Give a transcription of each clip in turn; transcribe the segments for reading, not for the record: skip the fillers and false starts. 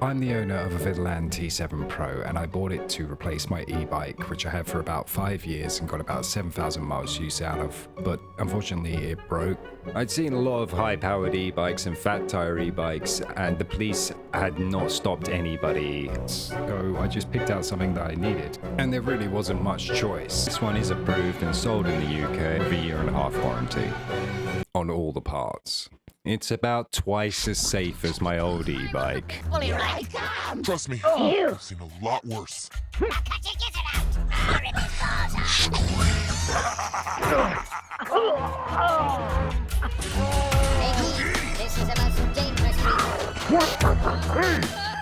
I'm the owner of a Vidland T7 Pro, and I bought it to replace my e-bike, which I had for about 5 years and got about 7,000 miles use out of, but unfortunately it broke. I'd seen a lot of high-powered e-bikes and fat tire e-bikes, and the police had not stopped anybody, so I just picked out something that I needed. And there really wasn't much choice. This one is approved and sold in the UK with a 1.5-year warranty on all the parts. It's about twice as safe as my old e-bike. Trust me, I've seen a lot worse. This is the most dangerous route.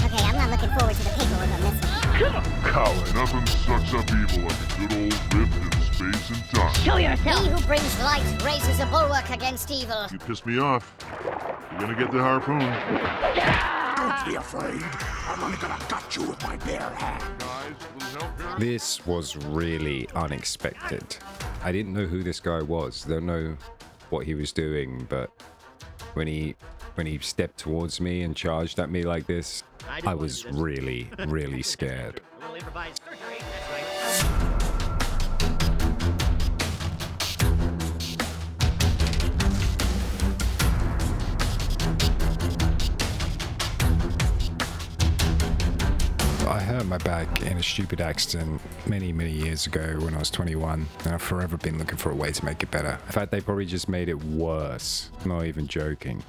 Okay, I'm not looking forward to the paperwork on this one. Colin, nothing sucks up evil like a good old rift in space and time. Show yourself! He who brings light raises a bulwark against evil. You pissed me off. You're gonna get the harpoon. Don't be afraid. I'm only gonna gut you with my bare hand. This was really unexpected. I didn't know who this guy was. Don't know what he was doing, but when he stepped towards me and charged at me like this, I was really, really scared. I hurt my back in a stupid accident many years ago when I was 21, and I've forever been looking for a way to make it better. In fact, they probably just made it worse. I'm not even joking.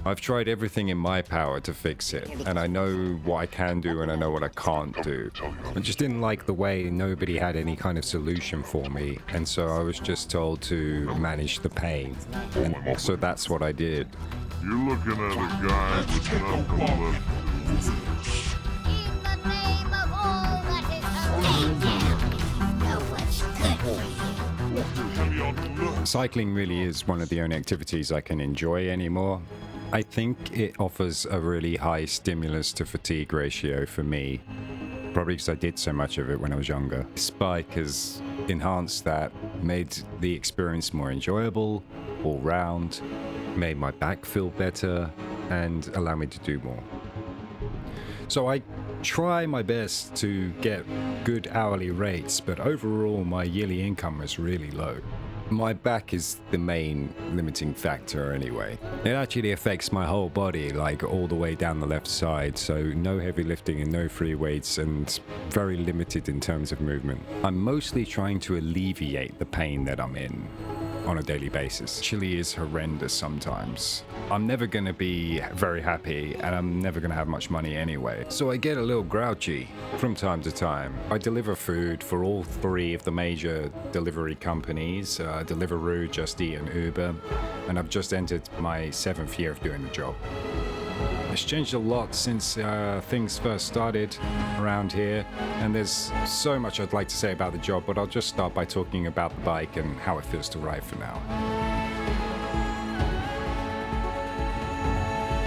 I've tried everything in my power to fix it, and I know what I can do and I know what I can't do. I just didn't like the way nobody had any kind of solution for me, and so I was just told to manage the pain. And so that's what I did. You're looking at a guy with nothing left. In the name of all that is holy. Cycling really is one of the only activities I can enjoy anymore. I think it offers a really high stimulus to fatigue ratio for me, probably because I did so much of it when I was younger. This bike has enhanced that, made the experience more enjoyable, all round, made my back feel better, and allow me to do more. So I try my best to get good hourly rates, but overall my yearly income is really low. My back is the main limiting factor anyway. It actually affects my whole body, like all the way down the left side, so no heavy lifting and no free weights and very limited in terms of movement. I'm mostly trying to alleviate the pain that I'm in on a daily basis. Chili is horrendous sometimes. I'm never going to be very happy, and I'm never going to have much money anyway. So I get a little grouchy from time to time. I deliver food for all 3 of the major delivery companies, Deliveroo, Just Eat and Uber, and I've just entered my 7th year of doing the job. It's changed a lot since things first started around here, and there's so much I'd like to say about the job, but I'll just start by talking about the bike and how it feels to ride for now.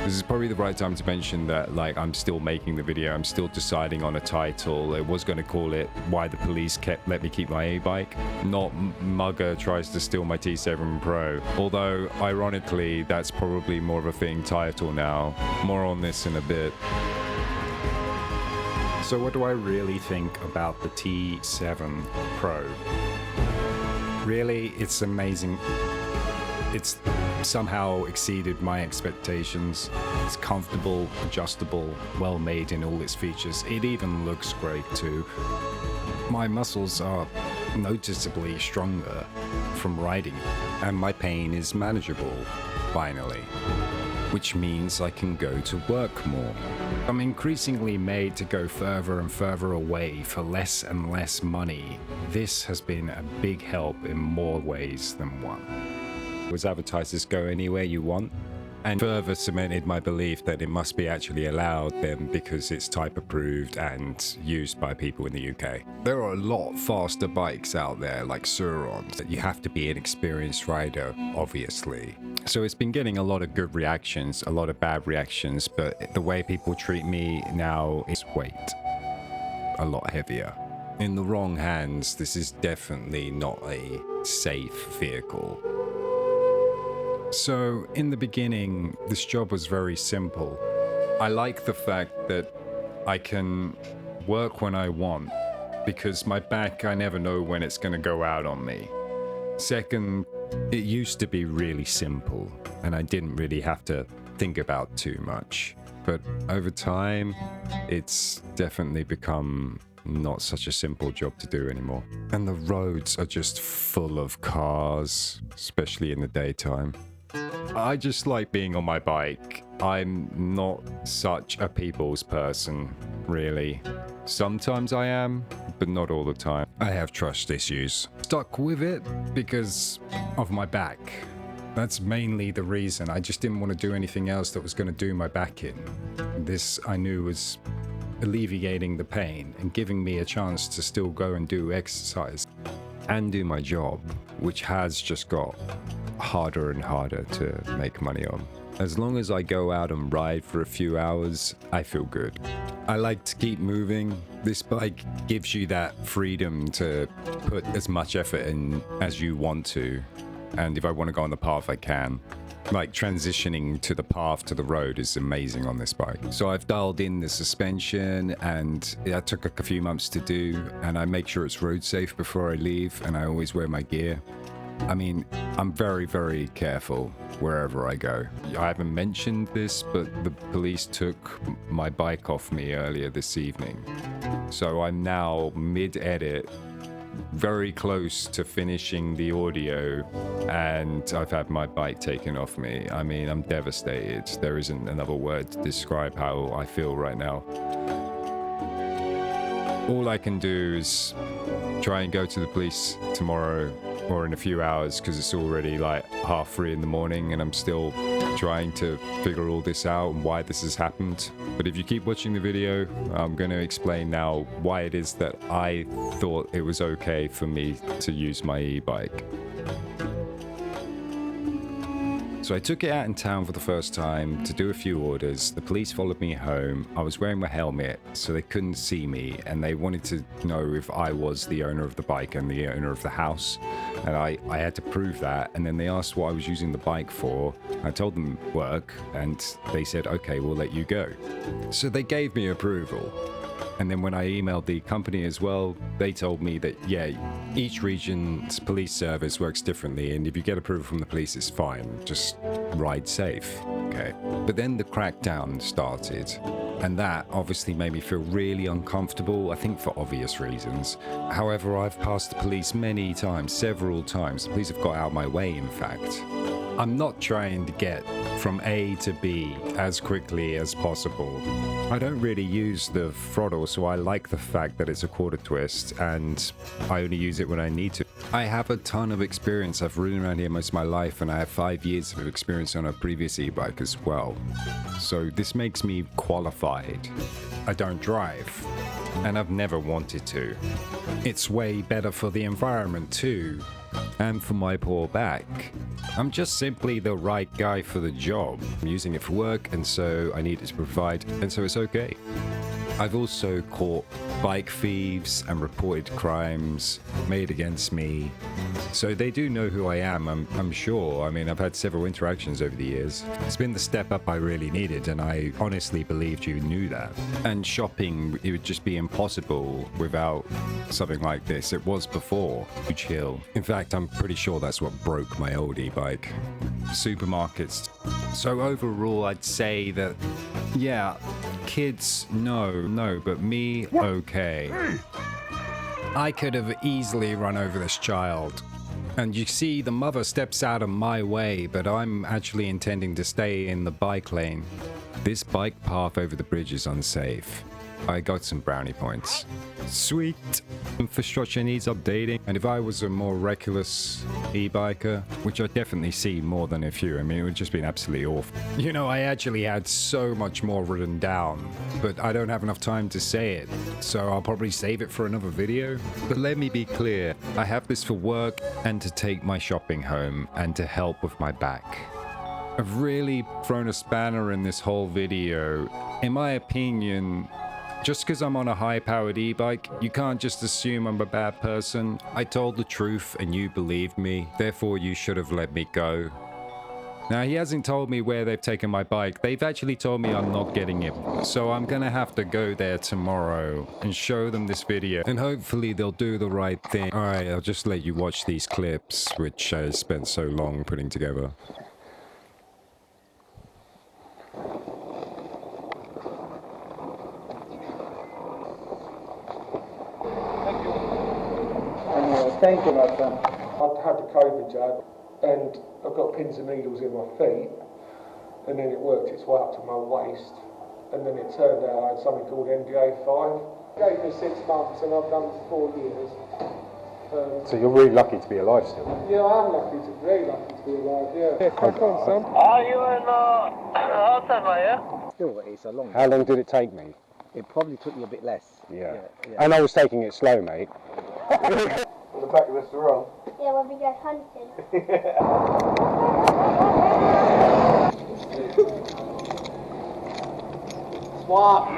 This is probably the right time to mention that, like, I'm still making the video, I'm still deciding on a title. I was going to call it Why the Police Let Me Keep My E-Bike, not Mugger Tries to Steal My T7 Pro. Although, ironically, that's probably more of a fitting title now. More on this in a bit. So what do I really think about the T7 Pro? Really, it's amazing. It's somehow exceeded my expectations. It's comfortable, adjustable, well made in all its features. It even looks great too. My muscles are noticeably stronger from riding, and my pain is manageable, finally. Which means I can go to work more. I'm increasingly made to go further and further away for less and less money. This has been a big help in more ways than one. Was advertised as go anywhere you want, and further cemented my belief that it must be actually allowed then because it's type approved and used by people in the UK. There are a lot faster bikes out there like Surons that you have to be an experienced rider, obviously. So it's been getting a lot of good reactions, a lot of bad reactions, but the way people treat me now is weight a lot heavier. In the wrong hands, this is definitely not a safe vehicle. So in the beginning, this job was very simple. I like the fact that I can work when I want because my back, I never know when it's going to go out on me. Second, it used to be really simple and I didn't really have to think about too much. But over time, it's definitely become not such a simple job to do anymore. And the roads are just full of cars, especially in the daytime. I just like being on my bike. I'm not such a people's person, really. Sometimes I am, but not all the time. I have trust issues. Stuck with it because of my back. That's mainly the reason. I just didn't want to do anything else that was going to do my back in. This I knew was alleviating the pain and giving me a chance to still go and do exercise and do my job, which has just got harder and harder to make money on. As long as I go out and ride for a few hours, I feel good. I like to keep moving. This bike gives you that freedom to put as much effort in as you want to. And if I want to go on the path, I can. Like transitioning to the path to the road is amazing on this bike. So I've dialed in the suspension and that took a few months to do. And I make sure it's road safe before I leave and I always wear my gear. I mean, I'm very, very careful wherever I go. I haven't mentioned this, but the police took my bike off me earlier this evening. So I'm now mid-edit, very close to finishing the audio, and I've had my bike taken off me. I mean, I'm devastated. There isn't another word to describe how I feel right now. All I can do is try and go to the police tomorrow or in a few hours because it's already like 3:30 in the morning and I'm still trying to figure all this out and why this has happened. But if you keep watching the video, I'm going to explain now why it is that I thought it was okay for me to use my e-bike. So I took it out in town for the first time to do a few orders. The police followed me home. I was wearing my helmet, so they couldn't see me, and they wanted to know if I was the owner of the bike and the owner of the house. And I had to prove that, and then they asked what I was using the bike for. I told them work, and they said, okay, we'll let you go. So they gave me approval. And then when I emailed the company as well, they told me that, yeah, each region's police service works differently, and if you get approval from the police, it's fine. Just ride safe, okay? But then the crackdown started, and that obviously made me feel really uncomfortable, I think for obvious reasons. However, I've passed the police many times, several times. The police have got out of my way, in fact. I'm not trying to get from A to B as quickly as possible. I don't really use the throttle, so I like the fact that it's a quarter twist and I only use it when I need to. I have a ton of experience. I've ridden around here most of my life and I have 5 years of experience on a previous e-bike as well. So this makes me qualified. I don't drive and I've never wanted to. It's way better for the environment too. And for my poor back. I'm just simply the right guy for the job. I'm using it for work, and so I need it to provide, and so it's okay. I've also caught bike thieves and reported crimes made against me. So they do know who I am, I'm sure. I mean, I've had several interactions over the years. It's been the step up I really needed, and I honestly believed you knew that. And shopping, it would just be impossible without something like this. It was before. Huge hill. In fact, I'm pretty sure that's what broke my old e-bike. Supermarkets. So overall, I'd say that, yeah, kids, no, but me, okay. I could have easily run over this child. And you see, the mother steps out of my way, but I'm actually intending to stay in the bike lane. This bike path over the bridge is unsafe. I got some brownie points. Sweet. Infrastructure needs updating. And if I was a more reckless e-biker, which I definitely see more than a few, I mean, it would just be absolutely awful. You know, I actually had so much more written down, but I don't have enough time to say it. So I'll probably save it for another video. But let me be clear, I have this for work and to take my shopping home and to help with my back. I've really thrown a spanner in this whole video. In my opinion, just because I'm on a high-powered e-bike, you can't just assume I'm a bad person. I told the truth and you believed me, therefore you should have let me go. Now, he hasn't told me where they've taken my bike. They've actually told me I'm not getting it. So I'm gonna have to go there tomorrow and show them this video. And hopefully they'll do the right thing. Alright, I'll just let you watch these clips, which I spent so long putting together. Thank you, my son. I've had the COVID jab and I've got pins and needles in my feet, and then it worked its way up to my waist, and then it turned out I had something called NDA5. Gave me 6 months and I've done 4 years. So you're really lucky to be alive still? Yeah, I am lucky to be alive, yeah. Crack on, son. Are you in outside, yeah? Still, it's a long. How long did it take me? It probably took you a bit less. Yeah. And I was taking it slow, mate. On the back of the Sarong. Yeah, when we go hunting. Swap.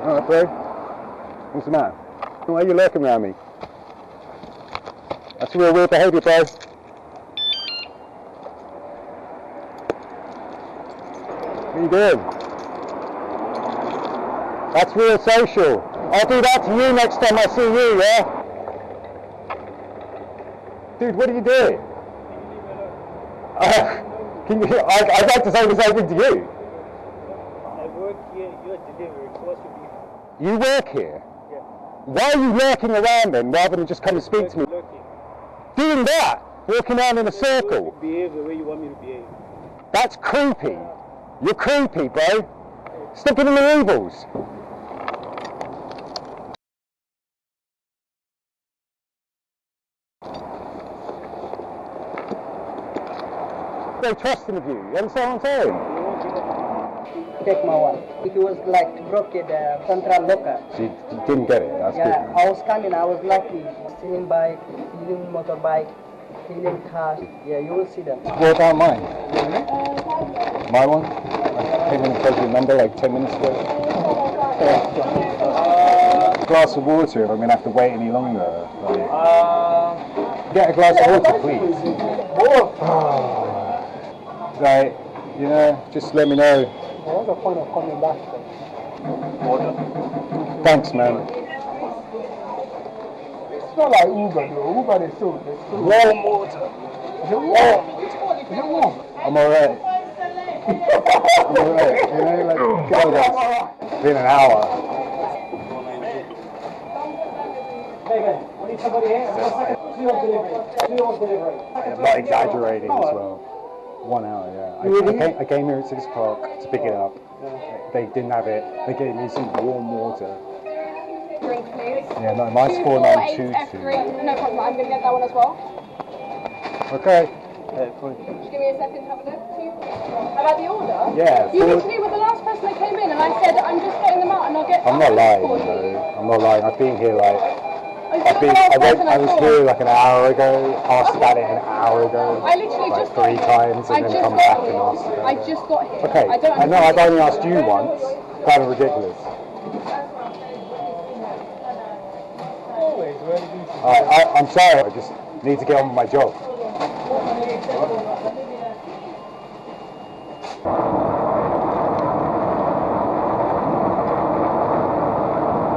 Alright, bro. What's the matter? Why are you lurking around me? That's real weird behaviour, bro. What are you doing? That's real social. I'll do that to you next time I see you, yeah? Dude, what are you doing? I'd like to say the same thing to you. I work here, you're delivering, supposed to be. You work here? Yeah. Why are you lurking around then, rather than just come and speak to me? Lurking. Doing that? Walking around in a circle? Behave the way you want me to behave. That's creepy. You're creepy, bro. Stop giving me evils. No trusting of you. You understand what I'm saying? Take my one. It was like broke the central locker. So you didn't get it. That's Yeah, good. I was coming. I was lucky. Stealing bike, stealing motorbike, stealing cars. Yeah, you will see them. What about mine? My one? I came in and told you a number like 10 minutes ago. A glass of water if I'm going to have to wait any longer. Like, get a glass of water, please. Like, you know, just let me know. What's the point of coming back then? Thanks, man. It's not like Uber though. Uber is still Warm water. Is it warm? Is it warm? I'm alright. I'm alright. You know, like, get on, guys. It's been an hour. I'm not exaggerating as well. 1 hour, yeah. I came here at 6 o'clock to pick it up. They didn't have it. They gave me some warm water. Drink, please. Yeah, no, mine's 4922. F3. No problem, I'm going to get that one as well. Okay. Just give me a second to have a look. About the order? Yeah. You literally were the last person that came in and I said, I'm just getting them out and I'll get I'm not lying, for you. though. I'm not lying. I've been here like... I was here like an hour ago, asked about it an hour ago. I literally like just 3 times and then come back and asked about I it. just got here. Okay, I know I've only asked you once. Kind of ridiculous. I'm sorry, I just need to get on with my job.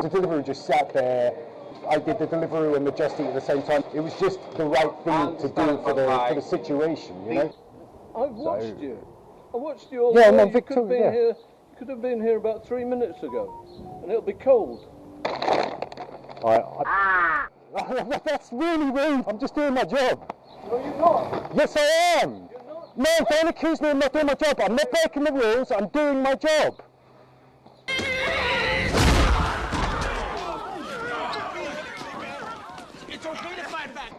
The delivery just sat there. I did the delivery and the Just Eat at the same time. It was just the right thing to do for the situation, you know? I've watched you. I watched you all Yeah, day. no, You Victor, could have been yeah. here. You could have been here about 3 minutes ago, and it'll be cold. That's really rude. I'm just doing my job. No, you're not. Yes, I am. You're not. No, don't accuse me of not doing my job. I'm not breaking the rules. I'm doing my job. It's okay to fight back.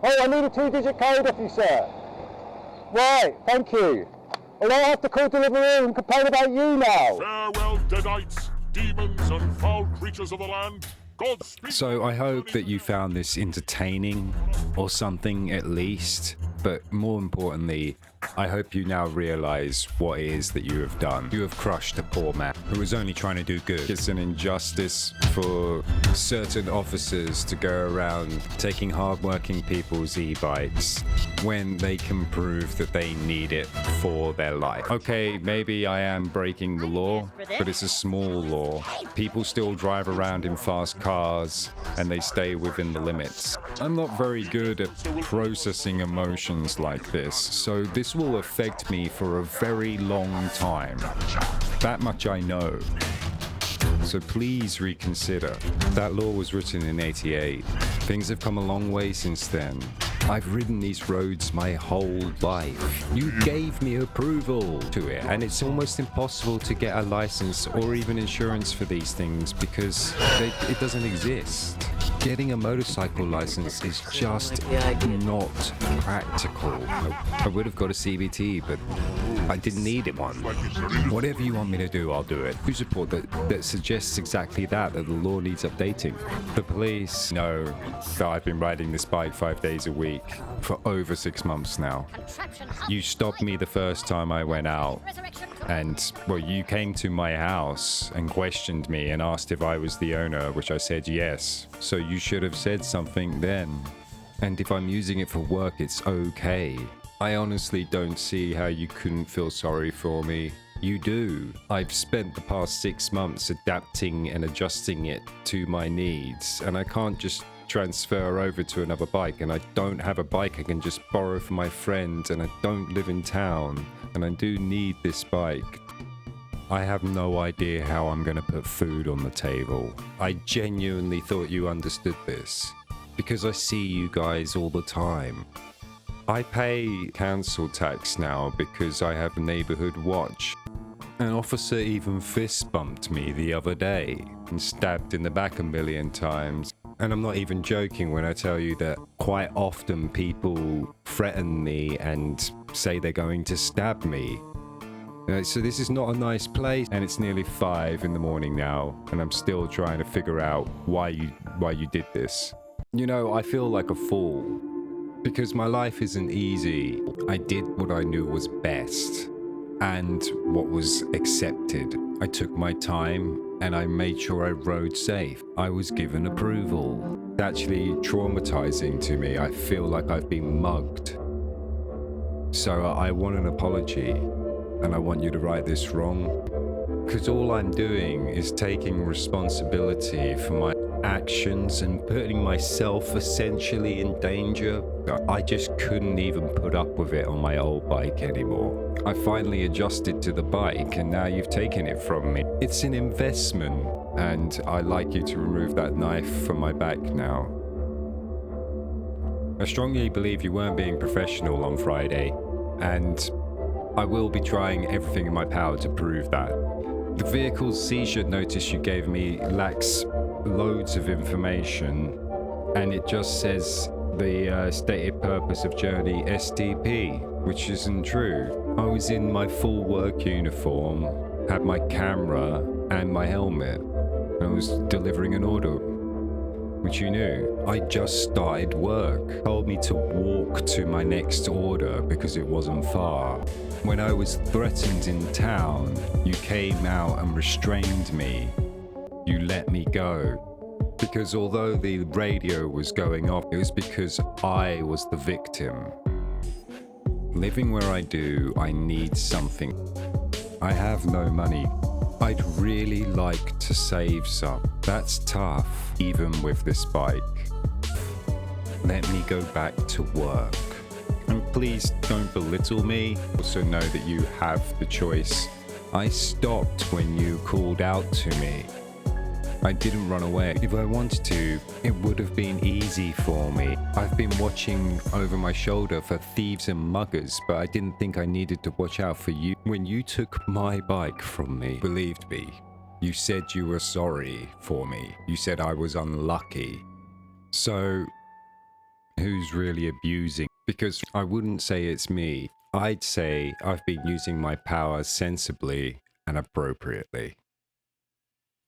Oh, I need a 2-digit code off you, sir. Right, thank you. Well, I have to call Deliveroo and complain about you now. Farewell, deadites, demons and foul creatures of the land. Godspeed. So I hope that you found this entertaining or something at least, but more importantly, I hope you now realize what it is that you have done. You have crushed a poor man who was only trying to do good. It's an injustice for certain officers to go around taking hardworking people's e-bikes when they can prove that they need it for their life. Okay, maybe I am breaking the law, but it's a small law. People still drive around in fast cars and they stay within the limits. I'm not very good at processing emotions like this, so this will affect me for a very long time. That much I know. So please reconsider. That law was written in '88. Things have come a long way since then. I've ridden these roads my whole life. You gave me approval to it, and it's almost impossible to get a license or even insurance for these things because it doesn't exist. Getting a motorcycle license is just not practical. I would have got a CBT, but I didn't need it one. Whatever you want me to do, I'll do it. Who's report that suggests exactly that the law needs updating? The police know that I've been riding this bike 5 days a week for over 6 months now. You stopped me the first time I went out, and well, you came to my house and questioned me and asked if I was the owner, which I said yes. So you should have said something then. And if I'm using it for work, it's okay. I honestly don't see how you couldn't feel sorry for me. You do. I've spent the past 6 months adapting and adjusting it to my needs, and I can't just transfer over to another bike, and I don't have a bike I can just borrow from my friends, and I don't live in town, and I do need this bike. I have no idea how I'm going to put food on the table. I genuinely thought you understood this, because I see you guys all the time. I pay council tax now because I have a neighborhood watch. An officer even fist bumped me the other day and stabbed in the back a million times. And I'm not even joking when I tell you that quite often people threaten me and say they're going to stab me. So this is not a nice place, and it's nearly 5 in the morning now, and I'm still trying to figure out why you did this. You know, I feel like a fool. Because my life isn't easy. I did what I knew was best and what was accepted. I took my time and I made sure I rode safe. I was given approval. It's actually traumatizing to me. I feel like I've been mugged. So I want an apology, and I want you to right this wrong. Because all I'm doing is taking responsibility for my actions and putting myself essentially in danger. I just couldn't even put up with it on my old bike anymore. I finally adjusted to the bike, and now you've taken it from me. It's an investment, and I'd like you to remove that knife from my back now. I strongly believe you weren't being professional on Friday, and I will be trying everything in my power to prove that. The vehicle's seizure notice you gave me lacks loads of information, and it just says the stated purpose of journey STP, which isn't true. I was in my full work uniform, had my camera and my helmet. I was delivering an order, which you knew. I just started work. Told me to walk to my next order because it wasn't far. When I was threatened in town, you came out and restrained me. You let me go. Because although the radio was going off, it was because I was the victim. Living where I do, I need something. I have no money. I'd really like to save some. That's tough, even with this bike. Let me go back to work. And please don't belittle me. Also know that you have the choice. I stopped when you called out to me. I didn't run away. If I wanted to, it would have been easy for me. I've been watching over my shoulder for thieves and muggers, but I didn't think I needed to watch out for you. When you took my bike from me, believed me. You said you were sorry for me. You said I was unlucky. So, who's really abusing? Because I wouldn't say it's me. I'd say I've been using my power sensibly and appropriately.